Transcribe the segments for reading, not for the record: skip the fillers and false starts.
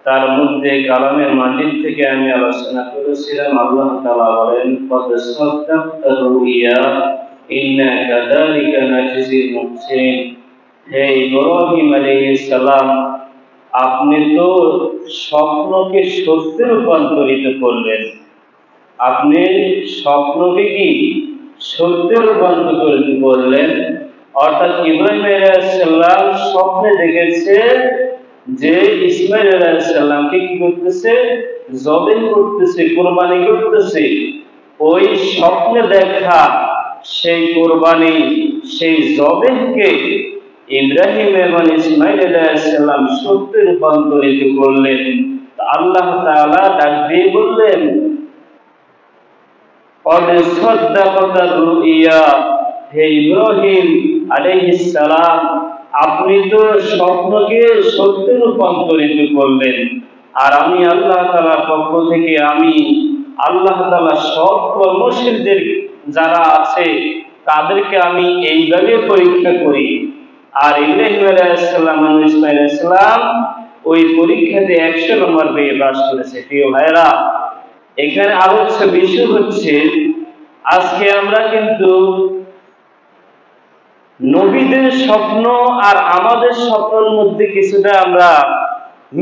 তার মধ্যে কালামের মাজিদ থেকে আমি আলোচনা করেছিলাম আল্লাহ তাআলা বলেন কদ সাদ্দাকতা রুইয়া ইন্না কাযালিকা নাজজিল মুহসিনিন। হে ইব্রাহিম আলাইহিস সালাম, আপনি তো স্বপ্নকে সত্যে রূপান্তরিত করলেন। আপনি স্বপ্নকে কি সত্যে রূপান্তরিত করলেন। অর্থাৎ ইব্রাহিম আলাইহিস সালাম স্বপ্নে দেখেছে যে ইসমাঈল আলাইহিস সালামকে কি করতেছে, জবাই করতেছে, কুরবানি করতেছে। ওই স্বপ্নে দেখা সেই কুরবানি, সেই জবাইকে ইব্রাহিম এবং ইসমাঈল আলাইহিস সালাম সত্যে রূপান্তরিত করলেন। আল্লাহ তাআলা ডাক দিয়ে বললেন কদ সাদ্দাকতা রুইয়া, হে ইব্রাহিম আলাইহিস সালাম, আপনি তো স্বপ্নকে সত্যে রূপান্তরিত করলেন। আর আমি আল্লাহ তাআলার পক্ষ থেকে আমি আল্লাহ তাআলা সব কর্মশীলদের যারা আছে তাদেরকে আমি এইভাবে পরীক্ষা করি। আর ইব্রাহিম আলাইহিস সালাম এবং ইসমাঈল আলাইহিস সালাম ওই পরীক্ষাতে 100 নম্বর পেয়ে পাস করেছে। প্রিয় ভাইরা, এখানে আলোচ্য বিষয় হচ্ছে আজকে আমরা কিন্তু নবীদের স্বপ্ন আর আমাদের স্বপ্নের মধ্যে কিছুটা আমরা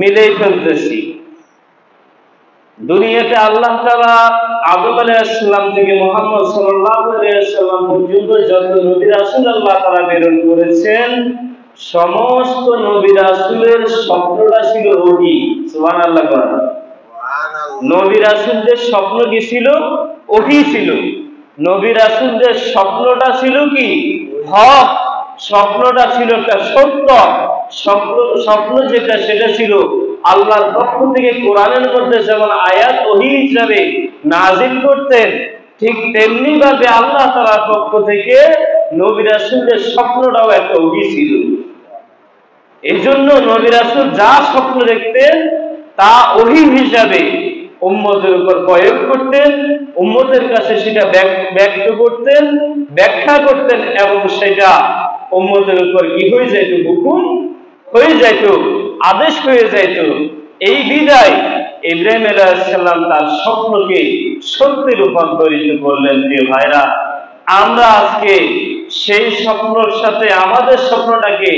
মিলেই ফেলতেছি। দুনিয়াতে আল্লাহ তাআলা আদম আলাইহিস সালাম থেকে মুহাম্মদ সাল্লাল্লাহু আলাইহি সাল্লাম পর্যন্ত যত নবী রাসূল আল্লাহ তাআলা প্রেরণ করেছেন, সমস্ত নবী রাসূলের স্বপ্নটা ছিল ওহী। সুবহানাল্লাহ। নবী রাসূলদের স্বপ্ন কি ছিল? ওহী ছিল। নবী রাসূলদের স্বপ্নটা ছিল কি? হক। স্বপ্নটা ছিল একটা সত্য স্বপ্ন যেটা সেটা ছিল আল্লাহর পক্ষ থেকে কোরআনের মধ্যে যেমন আয়াত ওহী হিসাবে নাযিল করতেন, ঠিক তেমনি ভাবে আল্লাহ তাআলার পক্ষ থেকে নবী রাসূলদের স্বপ্নটাও একটা ওহী ছিল। এজন্য নবী রাসূল যা স্বপ্ন দেখতেন তা ওহী হিসাবে উম্মতের উপর প্রয়োগ করতেন, উম্মতের কাছে সেটা ব্যক্ত করতেন, ব্যাখ্যা করতেন এবং সেটা উম্মতের উপর কি হয়ে যাইত? হুকুম হয়ে যাইত, আদেশ হয়ে যাইত। এই বিদায় ইব্রাহিম আলাইহিস সালাম তার স্বপ্নকে সত্যে রূপান্তরিত করলেন। প্রিয় ভাইরা, আমরা আজকে সেই স্বপ্নের সাথে আমাদের স্বপ্নটাকে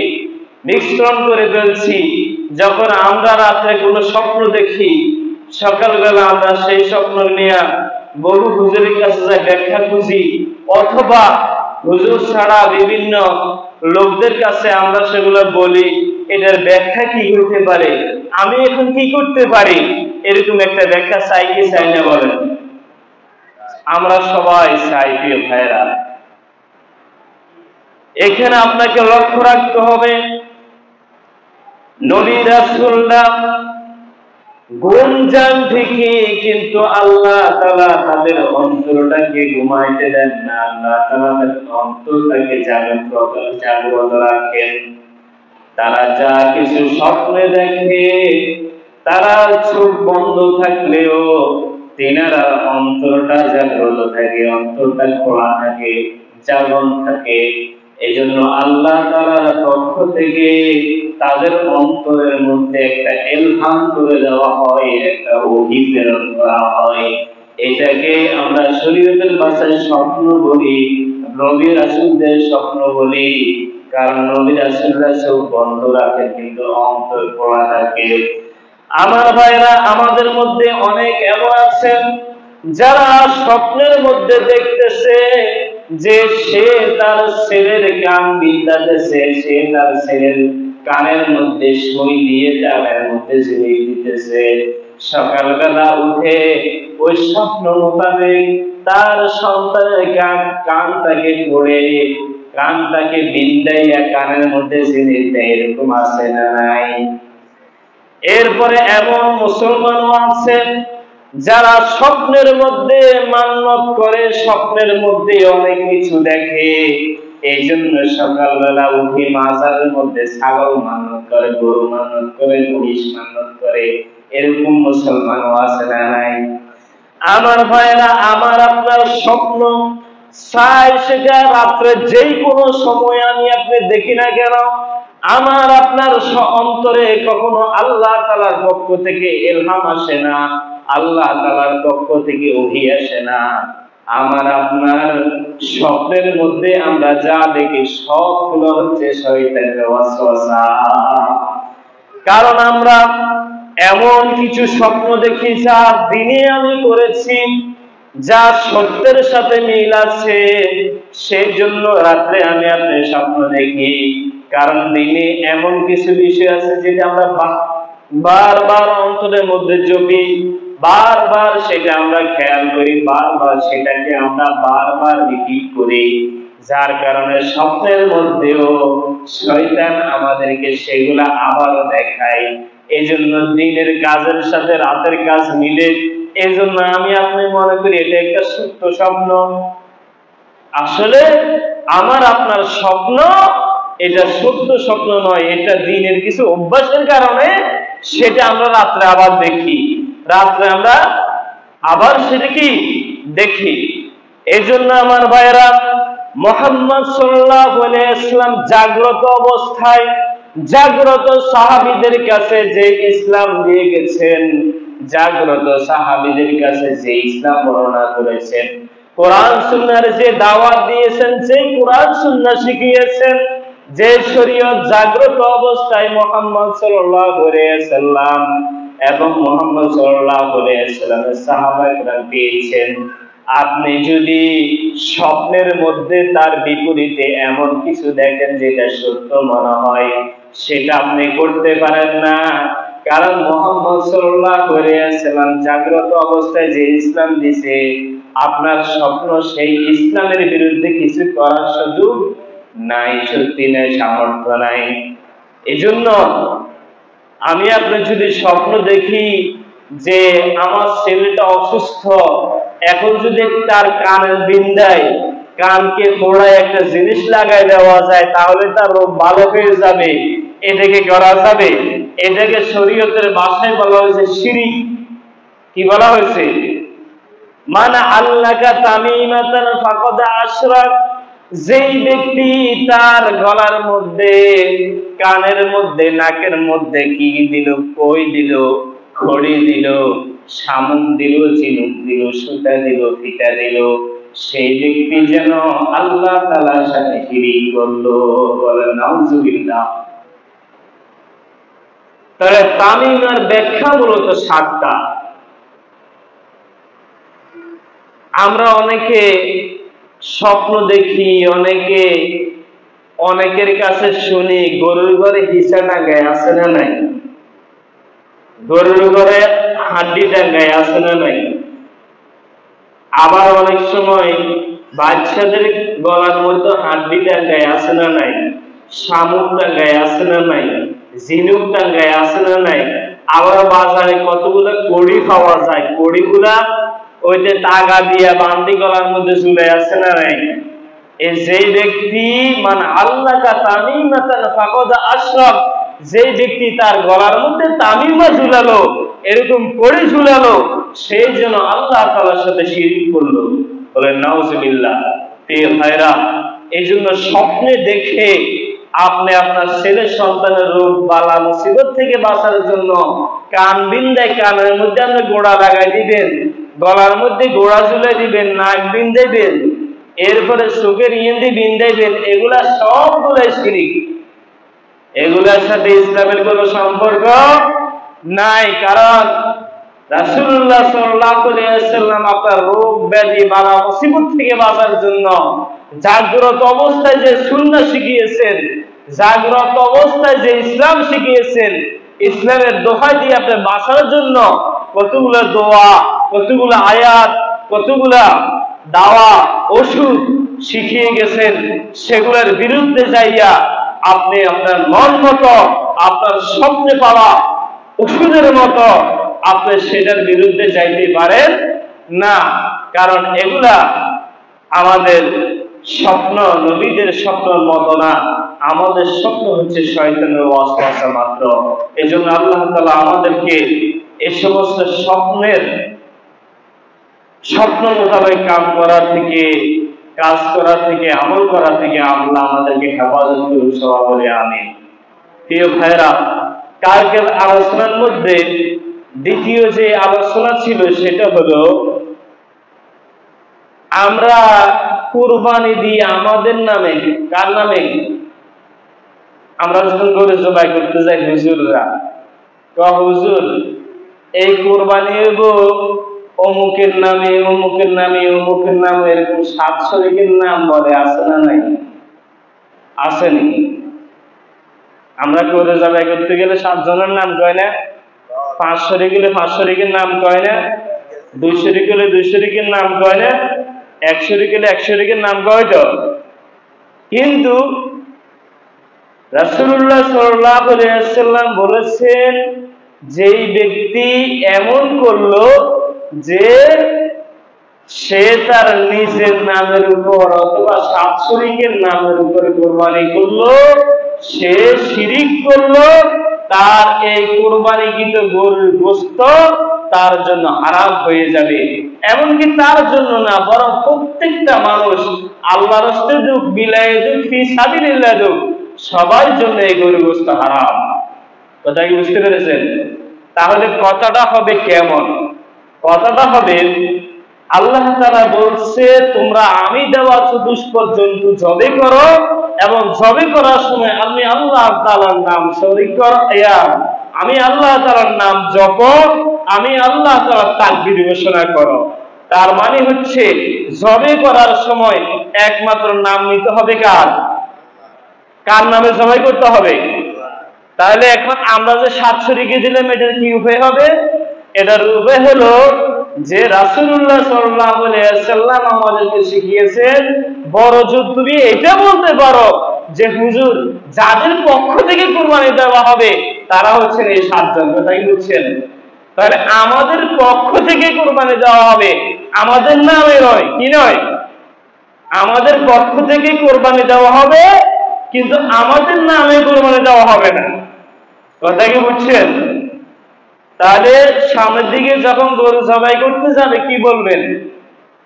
মিশ্রণ করে ফেলছি। যখন আমরা রাতে কোনো স্বপ্ন দেখি, সকালবেলা আমরা সেই স্বপ্ন নিয়ে বহু হুজুরের কাছে যাই ব্যাখ্যা খুঁজি, অথবা হুজুর ছাড়া বিভিন্ন লোকদের কাছে আমরা সেগুলো বলি, এটার ব্যাখ্যা কি হতে পারে, আমি এখন কি করতে পারি, এরকম একটা ব্যাখ্যা চাই কি চাই না বলেন? আমরা সবাই চাই। প্রিয় ভাইরা, এখানে আপনাকে লক্ষ্য রাখতে হবে নবী রাসূলরা গুমজান থেকে, কিন্তু আল্লাহ তাআলা তাদের অন্তরটাকে ঘুমাইতে দেন না। আল্লাহ তাআলা তাদের অন্তরটাকে জাগ্রত রাখেন। তারা যা কিছু স্বপ্নে দেখে, তারা চোখ বন্ধ থাকলেও তিনারা অন্তরটা জাগ্রত থাকে, অন্তরটা খোলা থাকে, জাগরণ থাকে। এজন্য আল্লাহ তাআলার পক্ষ থেকে তাদের অন্তরের মধ্যে একটা ইলহাম করে দেওয়া হয়, একটা ওহী প্রেরণ করা হয়। এটাকে আমরা শরীয়তের ভাষায় স্বপ্ন বলি, নবী রাসূলদের স্বপ্ন বলি। কারণ নবী রাসূলরা চোখ বন্ধ রাখেন কিন্তু অন্তর খোলা থাকে। আমার ভাইরা, আমাদের মধ্যে অনেক এমন আছেন যারা স্বপ্নের মধ্যে দেখতেছে যে সে তার ছেলের কান বিন্দাতেছে, সে তার ছেলের কানের মধ্যে সুই দিয়ে কানের মধ্যে ঝুলিয়ে দিতেছে। সকালবেলা উঠে ওই স্বপ্ন মোতাবেক তার সন্তানের কানটাকে পড়ে, কানটাকে বিন্দাইয়া কানের মধ্যে ঝুলিয়ে দেয়। এরকম আছে না নাই? এরপরে এমন মুসলমানও আছে যারা স্বপ্নের মধ্যে মান্যত করে, স্বপ্নের মধ্যে অনেক কিছু দেখে। এই জন্য সকালবেলা উঠে মাজারের মধ্যে ছাগল মান্যত করে, গরু মান্যত করে, মহিষ মান্যত করে। এরকম মুসলমানও আছে না নাই? আমার ভাইরা, আমার আপনার স্বপ্ন চাই সেটা রাত্রে যেই কোনো সময় আমি আপনি দেখি না কেন, আমার আপনার অন্তরে কখনো আল্লাহ তাআলার পক্ষ থেকে ইলহাম আসে না, আল্লাহ তাআলার পক্ষ থেকে ওহী আসে না। আমার আপনার স্বপ্নের মধ্যে আমরা যা দেখি সবগুলো হচ্ছে শয়তানের ওয়াসওয়াসা। কারণ আমরা এমন কিছু স্বপ্ন দেখি যা দিনে আমি করেছি, যা সত্যের সাথে মিল আছে, সেই জন্য রাত্রে আমি আপনি স্বপ্ন দেখি। কারণ দিনে এমন কিছু বিষয় আছে যেটা আমরা বারবার অন্তরের মধ্যে জপি, বারবার সেটা আমরা খেয়াল করি, বারবার সেটাকে আমরা বারবার রিপিট করি, যার কারণে স্বপ্নের মধ্যেও শয়তান আমাদেরকে সেগুলা আবারও দেখায়। এজন্য দিনের কাজের সাথে রাতের কাজ মিলে, এজন্য আমি আপনি মনে করি এটা একটা সত্য স্বপ্ন। আসলে আমার আপনার স্বপ্ন এটা সত্য স্বপ্ন নয়, এটা দিনের কিছু অভ্যাসের কারণে সেটা আমরা রাত্রে আবার দেখি, রাত্রে আমরা আবার সেটা কি দেখি। এজন্য আমার ভাইরা, মুহাম্মদ সাল্লাল্লাহু আলাইহি ওয়াসাল্লাম জাগ্রত অবস্থায় জাগ্রত সাহাবীদের কাছে যে ইসলাম দিয়ে গেছেন, জাগ্রত সাহাবীদের কাছে যে ইসলাম বর্ণনা করেছেন, কোরআন সুন্নাহর যে দাওয়াত দিয়েছেন, যে কোরআন সুন্নাহ শিখিয়েছেন, যে শরীয়ত জাগ্রত অবস্থায় মুহাম্মদ সাল্লাল্লাহু আলাইহি ওয়াসাল্লাম এবং মুহাম্মদ সাল্লাল্লাহু আলাইহি ওয়াসাল্লামের সাহাবায়ে পেয়েছেন, আপনি যদি স্বপ্নের মধ্যে তার বিপরীতে এমন কিছু দেখেন যেটা সত্য মনে হয়, সেটা আপনি করতে পারেন না। কারণ মুহাম্মদ সাল্লাল্লাহু আলাইহি ওয়াসাল্লাম জাগ্রত অবস্থায় যে ইসলাম দিয়েছে, আপনার স্বপ্ন সেই ইসলামের বিরুদ্ধে কিছু করার সুযোগ নাই, শক্তি নাই, সামর্থ্য নাই। এজন্য আমি আপনি যদি স্বপ্ন দেখি যে আমার ছেলেটা অসুস্থ, এখন যদি তার কানের বিন্দায় কানকে ফোড়ায় একটা জিনিস লাগাই দেওয়া যায়, তাহলে তার রোগ ভালো হয়ে যাবে, এটাকে করা যাবে? এটাকে শরীয়তের ভাষায় বলা হয়েছে শিরক। কি বলা হয়েছে? মান আল্লাকা তামিমাতান ফাকাদ আশরাক। যেই ব্যক্তি তার গলার মধ্যে, কানের মধ্যে, নাকের মধ্যে কি দিল, কই দিল, খড়ি দিল, শামুক দিল, চিনুক দিল, সুতা দিল, ফিতা দিল, সেই ব্যক্তি যেন আল্লাহ তাআলার সাথে শিরক করলো। বলেন নাউজুবিল্লাহ। তাহলে তামিমের ব্যাখ্যা মূলত 7টা। আমরা অনেকে স্বপ্ন দেখি, অনেকের কাছে শুনি গরুর ঘরে হিসা টাঙ্গায়, আছে না নাই? গরুর ঘরে হাড্ডি টাঙ্গায়, আছে না নাই? আবার অনেক সময় বাচ্চাদের গলার মধ্যে হাড্ডি টাঙ্গায়, আছে না নাই? শামুক টাঙ্গায়, আছে না নাই? ঝিনুক টাঙ্গায়, আছে না নাই? আবার বাজারে কতগুলো কড়ি পাওয়া যায়, কড়িগুলা ওই যে তাগা দিয়া বান্দি গলার মধ্যে ঝুলে, আছে না নাই? এই যে ব্যক্তি মান আল্লাকা তামিমাতান ফাকাদ আশরাক, যে ব্যক্তি তার গলার মধ্যে তামিমা ঝুলালো, এরকম কড়ি ঝুলালো, সেই জন্য আল্লাহ তাআলার সাথে শিরক করলো। বলেন নাউজুবিল্লাহ। প্রিয় ভাইরা, এই জন্য স্বপ্নে দেখে আপনি আপনার ছেলে সন্তানের রোগ বালা মুসিবত থেকে বাঁচার জন্য কান বিন্দায় কানের মধ্যে আপনি গোড়া লাগাই দিবেন, গলার মধ্যে গোড়া ঝুলাই দিবেন, নাক বিন্দাইবেন, এরপরে চোখের ইয়েন্দি বিন্দাইবেন, এগুলা সবগুলাই শিরক। এগুলার সাথে ইসলামের কোনো সম্পর্ক নাই। কারণ রাসূলুল্লাহ সাল্লাল্লাহু আলাইহি ওয়াসাল্লাম আপনার রোগ ব্যাধি বালা মুসিবত থেকে বাঁচার জন্য জাগ্রত অবস্থায় যে সুন্নাহ শিখিয়েছেন, জাগ্রত অবস্থায় যে ইসলাম শিখিয়েছেন, ইসলামের দোহাই দিয়ে আপনি বাঁচার জন্য কতগুলো দোয়া, কতগুলো আয়াত, কতগুলা দাওয়া, ওষুধ শিখিয়ে গেছেন। সেগুলোর বিরুদ্ধে যাইয়া আপনি আপনার মন মতো, আপনার স্বপ্নে পাওয়া ওষুধের মতো আপনি সেটার বিরুদ্ধে যাইতে পারেন না। কারণ এগুলা আমাদের স্বপ্ন নবীদের স্বপ্নের মতো না, আমাদের স্বপ্ন হচ্ছে শয়তানের ওয়াসওয়াসা মাত্র। এজন্য আল্লাহ তাআলা আমাদেরকে এই সমস্ত স্বপ্ন মোতাবেক কাজ করা থেকে আমল করা থেকে আল্লাহ আমাদেরকে হেফাজত করুন, সবাই বলে আমিন। প্রিয় ভাইরা, কালকের আলোচনার মধ্যে দ্বিতীয় যে আলোচনা ছিল সেটা হলো আমরা কুরবানি দিই আমাদের নামে, কার নামে? আমরা যখন গরু জবাই করতে যাই হুজুররা হুজুর এই কুরবানি হইব অমুকের নামে অমুকের নামে অমুকের নামে, এরকম 7 শরীকের নাম বলে, আছে না নাই? আসেনি? আমরা গরু জবাই করতে গেলে 7 জনের নাম কয় না? 5 শরীক গেলে 5 শরীকের নাম কয় না? 2 শরীক গেলে 2 শরীকের নাম কয় না? 1 শরীক গেলে 1 শরীকের নাম কয় তো? কিন্তু রাসূলুল্লাহ সাল্লাল্লাহু আলাইহি ওয়াসাল্লাম বলেছেন, যেই ব্যক্তি এমন করলো যে সে তার নিজের নামের উপর অথবা 7 শরীকের নামের উপর কুরবানি করলো, সে শিরিক করলো, তার এই কুরবানিকৃত গরুর গোশত তার জন্য হারাম হয়ে যাবে। এমনকি তার জন্য না, বরং প্রত্যেকটা মানুষ, আল্লাহর রাস্তায় যোগ, বিলায়ে যোগ, ফি সাবিলিল্লাহ যোগ, সবার জন্য এই গরুর গোশত হারাম। কথা কি বুঝতে পেরেছেন? তাহলে কথাটা হবে কেমন? কথাটা হবে, আল্লাহ তাআলা বলছে তোমরা আমি দেওয়া চতুষ্পদ জন্তু জবে করো, এবং জবে করার সময় আমি আল্লাহ তাআলার নাম শরীক করো, আমি আল্লাহ তাআলার নাম জপো, আমি আল্লাহ তাআলার তাকবীর ঘোষণা করো। তার মানে হচ্ছে জবে করার সময় একমাত্র নাম নিতে হবে কার? কার নামে জবাই করতে হবে? তাহলে এখন আমরা যে 7 শরীকে দিলাম, এটার কি উপায় হবে? এটার উপায় হলো যে রাসূলুল্লাহ সাল্লাল্লাহু আলাইহি ওয়াসাল্লাম আমাদেরকে শিখিয়েছেন, বড় জোর তুমি এটা বলতে পারো যে হুজুর যাদের পক্ষ থেকে কুরবানি দেওয়া হবে তারা হচ্ছেন এই 7 জন। কথা কি বুঝছেন? তাহলে আমাদের পক্ষ থেকে কুরবানি দেওয়া হবে, আমাদের নামে নয়। কি নয়? আমাদের পক্ষ থেকে কুরবানি দেওয়া হবে, কিন্তু আমাদের নামে কুরবানি দেওয়া হবে না। কথা কি বুঝছেন? তাহলে সামনের দিকে যখন গরু জবাই করতে যাবে কি বলবেন?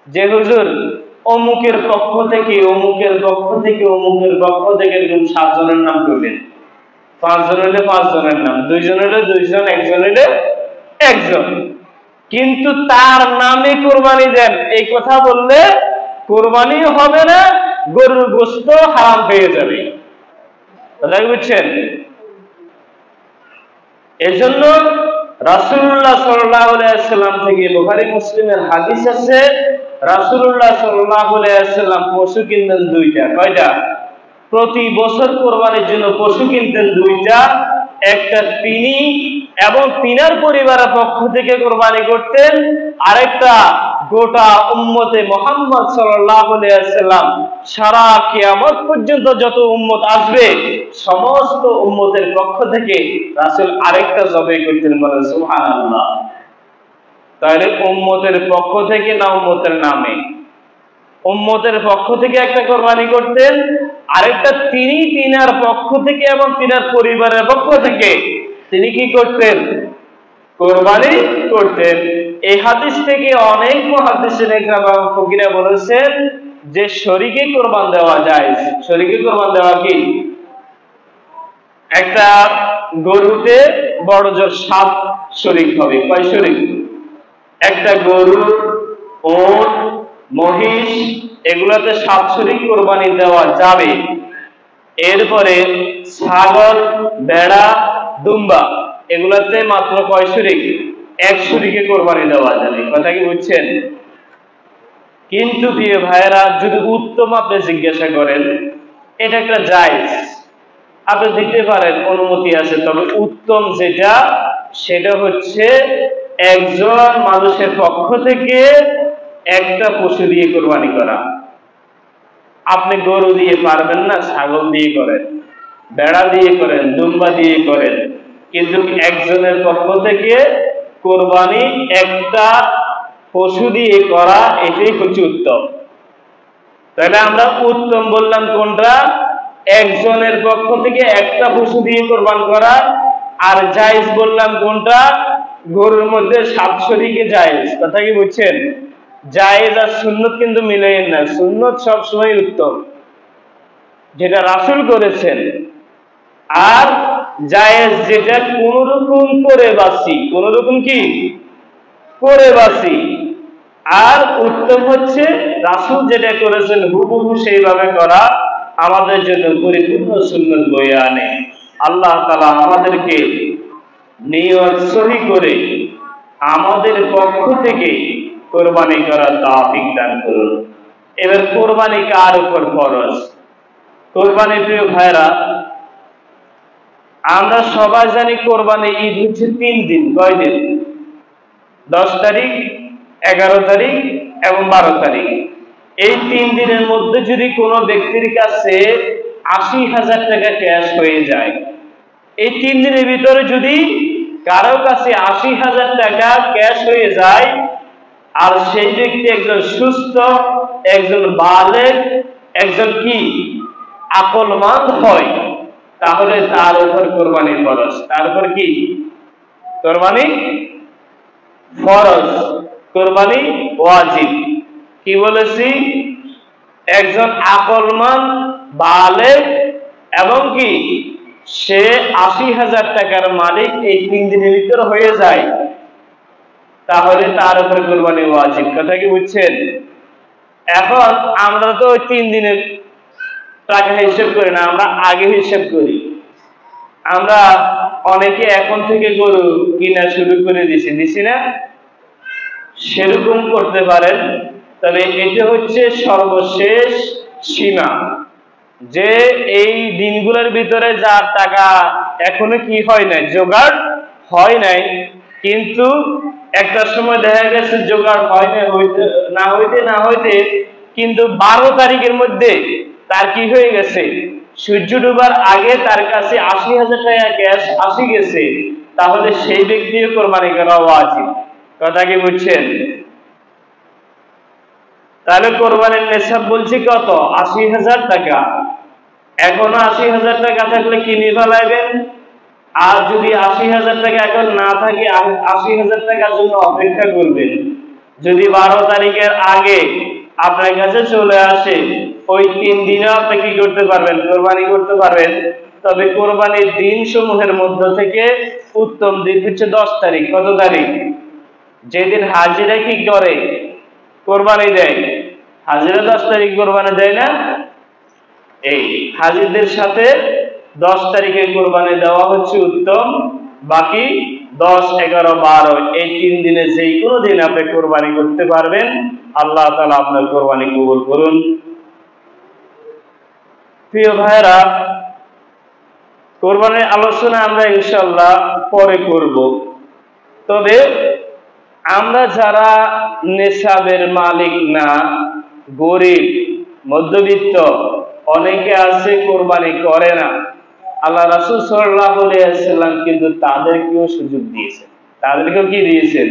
যে হুজুর অমুকের পক্ষ থেকে অমুকের পক্ষ থেকে অমুকের পক্ষ থেকে, এরকম 7 জনের নাম করবেন। 5 জন হলে 5 জনের নাম, 2 জন হলে 2 জন, 1 জন হলে 1 জন, কিন্তু তার নামে কুরবানি দেন, এই কথা বললে কুরবানি হবে না, গরুর গোশত হারাম হয়ে যাবে। কথা বুঝছেন? এজন্য রাসূলুল্লাহ সাল্লাল্লাহু আলাইহি ওয়াসাল্লাম থেকে বুখারী মুসলিমের হাদিস আছে, রাসূলুল্লাহ সাল্লাল্লাহু আলাইহি ওয়াসাল্লাম পশু কিনতেন 2টা। কয়টা? প্রতি বছর কুরবানির জন্য পশু কিনতেন 2টা। একটা তিনি এবং তিনার পরিবারের পক্ষ থেকে কুরবানি করতেন, আরেকটা গোটা উম্মতে মুহাম্মদ সাল্লাল্লাহু আলাইহি ওয়াসাল্লাম সারা কিয়ামত পর্যন্ত যত উম্মত আসবে সমস্ত উম্মতের পক্ষ থেকে রাসূল আরেকটা জবাই করতেন। বলেন সুবহানাল্লাহ। তাহলে উম্মতের পক্ষ থেকে না উম্মতের নামে? উম্মতের পক্ষ থেকে একটা কুরবানি করতেন, আরেকটা তিনি তিনার পক্ষ থেকে এবং তিনার পরিবারের পক্ষ থেকে তিনি কি করতেন? কুরবানি করতেন। এই হাদিস থেকে অনেক মুহাদ্দিসিন ইকরাম এবং ফকিরা বলেছেন যে শরীকে কুরবান দেওয়া যায়। শরীকে কুরবান দেওয়া কি? একটা গরুতে বড় জোর 7 শরীক হবে। কয় শরীক? একটা গরু, উট, মহিষ, এগুলাতে 7 শরীক কুরবানি দেওয়া যাবে। এরপরে ছাগল, ভেড়া, দুম্বা, এগুলাতে মাত্র কয় শরীক? 1 শরীকে কুরবানি দেওয়া যাবে। কথা কি বুঝছেন? কিন্তু প্রিয় ভাইরা, যদি উত্তম আপনি জিজ্ঞাসা করেন, এটা একটা জায়েজ, আপনি দিতে পারেন, অনুমতি আছে, তবে উত্তম যেটা সেটা হচ্ছে একজন মানুষের পক্ষ থেকে একটা পশু দিয়ে কুরবানি করা। আপনি গরু দিয়ে পারবেন না, ছাগল দিয়ে করেন, ভেড়া দিয়ে করেন, দুম্বা দিয়ে করেন, কিন্তু একজনের পক্ষ থেকে কুরবানি একটা পশু দিয়ে করা, এটাই হচ্ছে উত্তম। তাহলে আমরা উত্তম বললাম কোনটা? একজনের পক্ষ থেকে একটা পশু দিয়ে কুরবান করা। আর জায়েজ বললাম কোনটা? গরুর মধ্যে 7 শরীকে জায়েজ। কথা কি বুঝছেন? জায়েজ আর সুন্নত কিন্তু মিলাইয়েন না, সুন্নত সবসময় উত্তম, যেটা রাসূল করেছেন। আর জায়েজ যেটা কোন রকম করে বাঁচি, কোন রকম কি করে বাঁচি। আর উত্তম হচ্ছে রাসূল যেটা করেছেন হুবহু সেইভাবে করা, আমাদের জন্য পরিপূর্ণ সুন্নাত বয়ে আনে। আল্লাহ তাআলা আমাদেরকে নিয়ত সহি করে আমাদের পক্ষ থেকে কোরবানি করার তৌফিক দান করুন। এবার কোরবানি কার উপর ফরজ? কোরবানি প্রিয় ভাইরা, আমরা সবাই জানি কোরবানি ঈদ হচ্ছে 3 দিন। কয় দিন? 10 তারিখ, 11 তারিখ এবং 12 তারিখ। এই 3 দিনের মধ্যে যদি কোনো ব্যক্তির কাছে ৮০,০০০ টাকা ক্যাশ হয়ে যায়, এই 3 দিনের ভিতরে যদি কারো কাছে ৮০,০০০ টাকা ক্যাশ হয়ে যায়, আর সেই ব্যক্তি একজন সুস্থ, একজন বালেগ, একজন কি আকলমন্দ হয়, তাহলে তার উপর কোরবানি ফরজ। তার উপর কি কোরবানি ফরজ, কোরবানি ওয়াজিব। কি বলেছি? একজন আকলমন্দ, বালেগ এবং কি সে ৮০,০০০ টাকার মালিক এই 3 দিনের ভিতর হয়ে যায়, তাহলে তার উপর কোরবানি ওয়াজিব। কথা কি বুঝছেন? এখন আমরা তো ওই 3 দিনের টাকা হিসেব করি না, আমরা আগে হিসেব করি। আমরা অনেকে এখন থেকে গরু কিনা শুরু করে দিছি না? সেরকম করতে পারেন, তবে এটা হচ্ছে সর্বশেষ সীমা, যে এই দিনগুলোর ভিতরে যার টাকা এখনো কি হয় নাই, জোগাড় হয় নাই, কিন্তু একটা সময় দেখা গেছে জোগাড় হয় না, না হইতে কিন্তু 12 তারিখের মধ্যে তার কি হয়ে গেছে, সূর্য ডুবার আগে তার কাছে ৮০,০০০ টাকা ক্যাশ আসি গেছে, তাহলে সেই ব্যক্তিও কোরবানি করা ওয়াজিব। কথা কি বুঝছেন? তাহলে কোরবানির নেশাব বলছি কত? ৮০,০০০ টাকা। এখনো ৮০,০০০ টাকা থাকলে কিনে ফেলাইবেন। আর যদি ৮০,০০০ টাকা এখন না থাকে, ৮০,০০০ টাকার জন্য অপেক্ষা করবেন। যদি 12 তারিখের আগে আপনার কাছে চলে আসে, ওই 3 দিনে আপনি কি করতে পারবেন? কোরবানি করতে পারবেন। তবে কোরবানির দিন সমূহের মধ্য থেকে উত্তম দিন হচ্ছে 10 তারিখ। কত তারিখ? যেদিন হাজিরা কি করে? কোরবানি দেয়। হাজিরা 10 তারিখ কোরবানি দেয় না? এই হাজিদের সাথে 10 তারিখে কোরবানি দেওয়া হচ্ছে উত্তম। বাকি 10, 11, 12 এই 3 দিনে যেই কোনো দিন আপনি কোরবানি করতে পারবেন। আল্লাহ তাআলা আপনার কোরবানি কবুল করুন। প্রিয় ভাইরা, কোরবানির আলোচনা আমরা ইনশাআল্লাহ পরে করব। তবে আমরা যারা নেশাবের মালিক না, গরিব, মধ্যবিত্ত, অনেকে আছে কোরবানি করে না, আল্লাহ রাসূল সাল্লাল্লাহু আলাইহি ওয়াসাল্লাম কিন্তু তাদেরকেও সুযোগ দিয়েছেন। তাদেরকেও কি দিয়েছেন?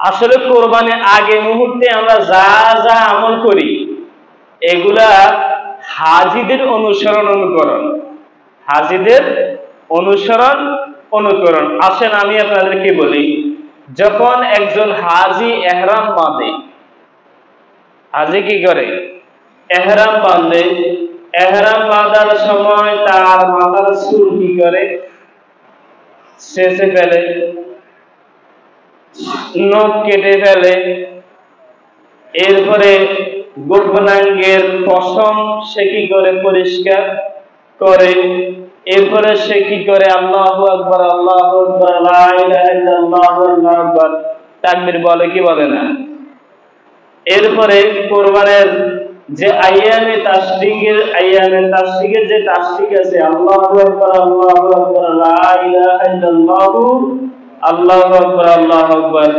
আসলে কোরবানির আগে মুহূর্তে আমরা যা যা আমল করি, এগুলা হাজীদের অনুকরণ। হাজীদের অনুকরণ। আসেন আমি আপনাদেরকে বলি, যখন একজন হাজী ইহরাম বাঁধে, হাজী কি করে? ইহরাম বাঁধে। ইহরাম বাঁধার সময় তার মাথার চুল কি করে? ছেঁচে ফেলে, নখ কেটে ফেলে, এরপরে গোপনাঙ্গের পশম সে কি করে? পরিষ্কার করে। এরপরে সে কি করে? আল্লাহু আকবার, আল্লাহু আকবার, লা ইলাহা ইল্লাল্লাহ, আল্লাহু আকবার, তাকবীর বলে কি বলে না? এরপরে কোরবানের যে আইয়ামে তাশরিকের যে তাশরিক আছে, আল্লাহু আকবার, আল্লাহু আকবার, লা ইলাহা ইল্লাল্লাহ, আল্লাহু আকবার, আল্লাহু আকবার,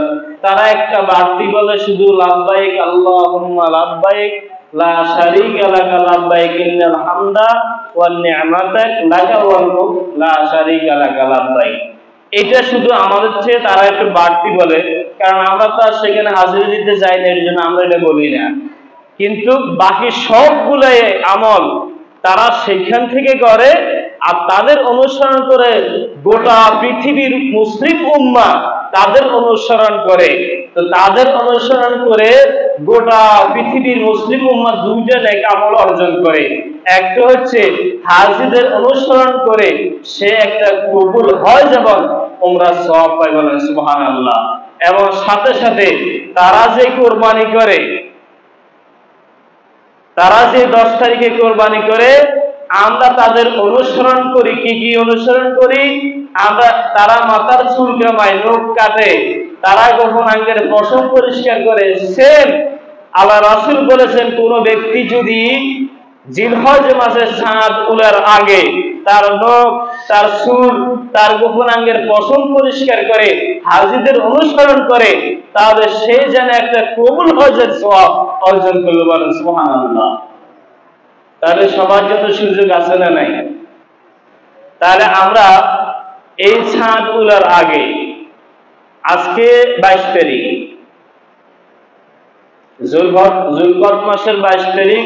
তারা একটা বাড়তি বলে শুধু লাব্বাইক আল্লাহুম্মা লাব্বাইক লা শারীকা লাকা লাব্বাইক ইন্নাল হামদা ওয়ান নি'মাতা লাকা ওয়াল মুলক লা শারীকা লাকা লাব্বাইক। এটা শুধু আমাদের চেয়ে তারা একটু বাড়তি বলে, কারণ আমরা তো আর সেখানে হাজিরা দিতে যাই না, এর জন্য আমরা এটা বলি না। কিন্তু বাকি সবগুলো আমল তারা সেখান থেকে করে, আর তাদের অনুসরণ করে গোটা পৃথিবীর মুসলিম উম্মাহ তাদের অনুসরণ করে। তো তাদের অনুসরণ করে গোটা পৃথিবীর মুসলিম উম্মাহ দুইটা নেক আমল অর্জন করে। একটা হচ্ছে হাজীদের অনুসরণ করে সে একটা কবুল হয় যেমন উমরা সওয়াব পায়, বলেন সুবহানাল্লাহ। এবং সাথে সাথে তারা যে কোরবানি করে, তারা যে 10 তারিখে কোরবানি করে, আমরা তাদের অনুসরণ করি। কি কি অনুসরণ করি আমরা? তারা মাথার চুল কামায়, নখ কাটে, তারা গোপনাঙ্গের পশম পরিষ্কার করে। সেম আল্লাহ রাসূল বলেছেন, কোন ব্যক্তি যদি জিলহজ মাসের চাঁদ ওঠার আগে তার নখ, তার চুল, তার গোপনাঙ্গের পশম পরিষ্কার করে, হাজীদের অনুসরণ করে, তাহলে সে যেন একটা কবুল হজের সওয়াব অর্জন করলো, বলেন সুবহানাল্লাহ। তাহলে সবার যত সুযোগ আছে না নাই? তাহলে আমরা এই চাঁদ ওঠার আগে, আজকে 22 তারিখ, জুলকদ মাসের 22 তারিখ,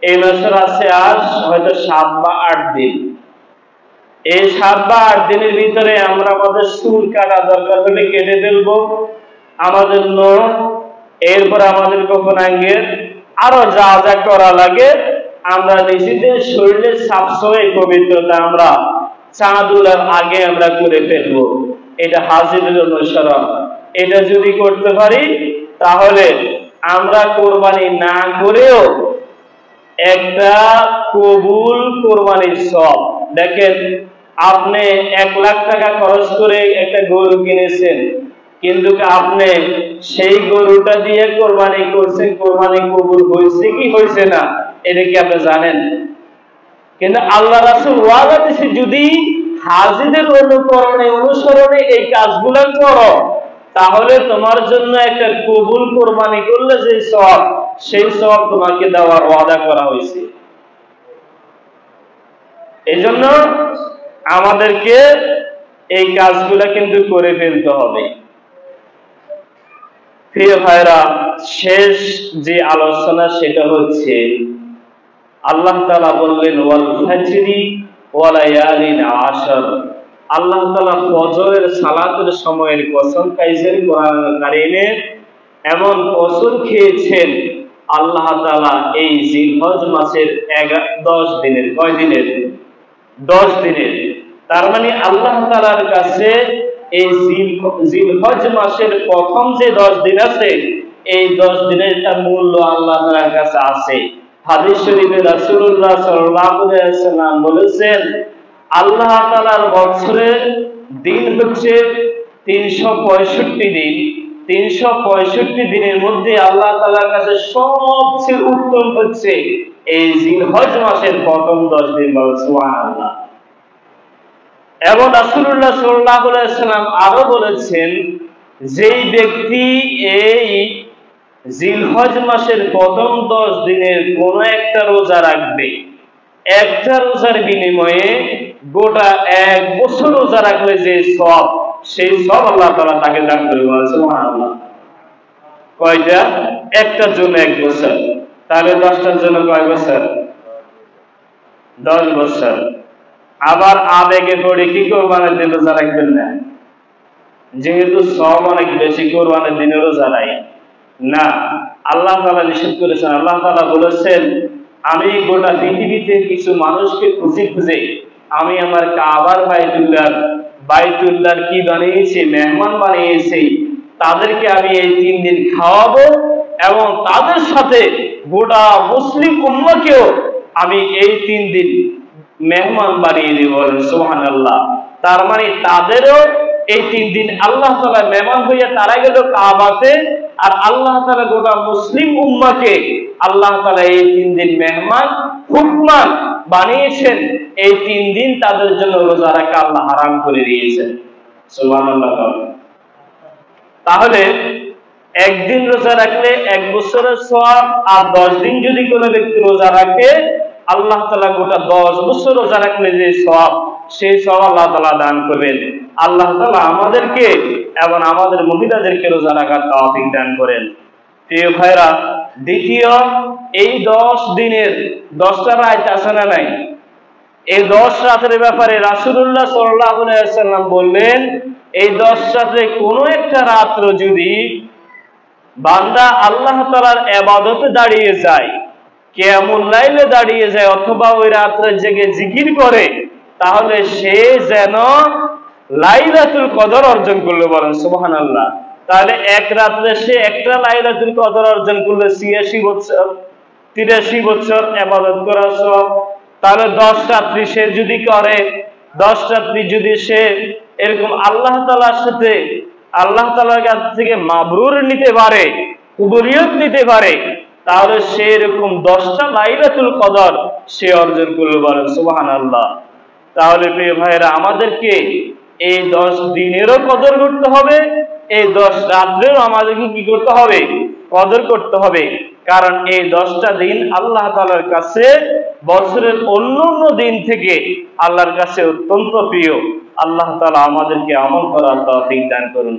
এই মাসের আছে আজ হয়তো 7 বা 8 দিন। এই 7 বা 8 দিনের ভিতরে আমরা আমাদের চুল কাটা দরকার হলে কেটে ফেলবো, আমাদের নখ, এরপর আমাদের গোপনাঙ্গের আরো যা যা করা লাগে আমরা নিজেদের শরীরের সাফসফাই পবিত্রতা আমরা চাঁদ ওঠার আগে আমরা করে ফেলবো। এটা হাজীদের অনুসরণ। এটা যদি করতে পারি তাহলে আমরা কোরবানি না করেও একটা কবুল কোরবানির সওয়াব। দেখেন, আপনি 1 লাখ টাকা খরচ করে একটা গরু কিনেছেন, কিন্তু আপনি সেই গরুটা দিয়ে কোরবানি করছেন, কোরবানি কবুল হয়েছে কি হয়েছে না এটা কি আপনি জানেন? কিন্তু আল্লাহ রাসূল ওয়াদা দিয়েছে, যদি হাজীদের অনুসরণে এই কাজগুলো করো তাহলে তোমার জন্য একটা কবুল কোরবানি করলে যে সওয়াব, সেই সওয়াব তোমাকে দেওয়ার ওয়াদা করা হয়েছে। এজন্য আমাদেরকে এই কাজগুলো কিন্তু করে ফেলতে হবে। প্রিয় ভাইরা, শেষ যে আলোচনা সেটা হচ্ছে আল্লাহ তাআলা বললেন ওয়াল ফাজরি ওয়া লায়ালিন আশর। আল্লাহ তাআলা ফজরের সালাতের সময়ের কসম খাইছেন কোরআনুল কারীমে, এমন কসম খেয়েছেন আল্লাহ তাআলা এই জিলহজ মাসের 10 দিনের। কয় দিনের? 10 দিনের। তার মানে আল্লাহ তাআলার কাছে এই জিলহজ মাসের প্রথম যে 10 দিন আছে, এই 10 দিনের একটা মূল্য আল্লাহ তাআলার কাছে আছে। হাদিস শরীফে রাসূলুল্লাহ সাল্লাল্লাহু আলাইহি ওয়াসাল্লাম বলেছেন, আল্লাহ তাআলার বছরের দিন হচ্ছে 365 দিন। 365 দিনের মধ্যে আল্লাহ তাআলার কাছে সবচেয়ে উত্তম হচ্ছে এই জিলহজ মাসের প্রথম 10 দিন, বলেন সুবহানাল্লাহ। এবং রাসূলুল্লাহ সাল্লাল্লাহু আলাইহি ওয়াসাল্লাম আরো বলেছেন, যেই ব্যক্তি এই জিলহজ মাসের প্রথম 10 দিনের কোন একটা রোজা রাখবে, একটা রোজার বিনিময়ে গোটা 1 বছর রোজা রাখলে যে সওয়াব, সেই সওয়াব আল্লাহ তাআলা তাকে দান করবে, সুবহানাল্লাহ। কয়টা? একটার জন্য 1 বছর। তাহলে 10টার জন্য কয় বছর? 10 বছর। আবার আবেগে পড়ে কি কোরবানির দিন রোজা রাখবেন না, যেহেতু সওয়াব অনেক বেশি কোরবানির দিনে রোজা নাই না, আল্লাহ তাআলা নিষেধ করেছেন। আল্লাহ তাআলা বলেছেন, আমি গোটা পৃথিবীতে কিছু মানুষকে খুঁজে খুঁজে আমি আমার কাবার বাইতুল্লাহর কি বানিয়েছি, মেহমান বানিয়েছি, তাদেরকে আমি এই 3 দিন খাওয়াবো এবং তাদের সাথে গোটা মুসলিম উম্মাহকেও আমি এই 3 দিন মেহমান বানিয়ে দেব, সুবহানাল্লাহ। তার মানে তাদেরও এই 3 দিন আল্লাহ তাআলা মেহমান হইয়া তারা গেল কাবাতে, আর আল্লাহ তাআলা গোটা মুসলিম উম্মাহকে আল্লাহ তাআলা এই 3 দিন মেহমান হুকমান বানিয়েছেন। এই 3 দিন তাদের জন্য রোজা রাখা আল্লাহ হারাম করে দিয়েছেন, সুবহানাল্লাহ। তাহলে একদিন রোজা রাখলে 1 বছরের সওয়াব, আর 10 দিন যদি কোনো ব্যক্তি রোজা রাখে আল্লাহ তাআলা গোটা 10 বছর রোজা রাখলে যে সওয়াব, সেই সওয়াব আল্লাহ তাআলা দান করবেন। আল্লাহ তাআলা আমাদেরকে এবং আমাদের মহিলাদেরকে রোজা রাখার তৌফিক দান করেন। প্রিয় ভাইরা, দ্বিতীয়, এই 10 দিনের 10টা রাত আছে না নাই? এই 10 রাতের ব্যাপারে রাসূলুল্লাহ সাল্লাল্লাহু আলাইহি ওয়াসাল্লাম বললেন, এই 10 রাতে কোনো একটা রাত্র যদি বান্দা আল্লাহ তাআলার ইবাদতে দাঁড়িয়ে যায়, কিয়ামুল লাইলে দাঁড়িয়ে যায়, অথবা ওই রাত্রে জেগে জিকির করে, তাহলে সে যেন লাইলাতুল কদর অর্জন করলো। বলেন সুবহানাল্লাহ। তাহলে এক রাত্রে সে একটা লাইলাতুল কদর অর্জন করলে 86 বছর 83 বছর ইবাদত করার সওয়াব। তাহলে 10 রাত্রি সে যদি করে, 10 রাত্রি যদি সে এরকম আল্লাহ তাআলার সাথে, আল্লাহ তাআলার কাছ থেকে মাবরুর নিতে পারে, কবুলিয়ত নিতে পারে, তাহলে সে এরকম 10টা লাইলাতুল কদর সে অর্জন করলো। বলেন সুবহানাল্লাহ। তাহলে প্রিয় ভাইরা, আমাদেরকে এই 10 দিনেরও কদর করতে হবে, এই 10 রাত্রেও আমাদেরকে কি করতে হবে? কদর করতে হবে। কারণ এই 10টা দিন আল্লাহ তাআলার কাছে বছরের অন্যান্য দিন থেকে আল্লাহর কাছে অত্যন্ত প্রিয়। আল্লাহ তাআলা আমাদেরকে আমল করার তৌফিক দান করুন।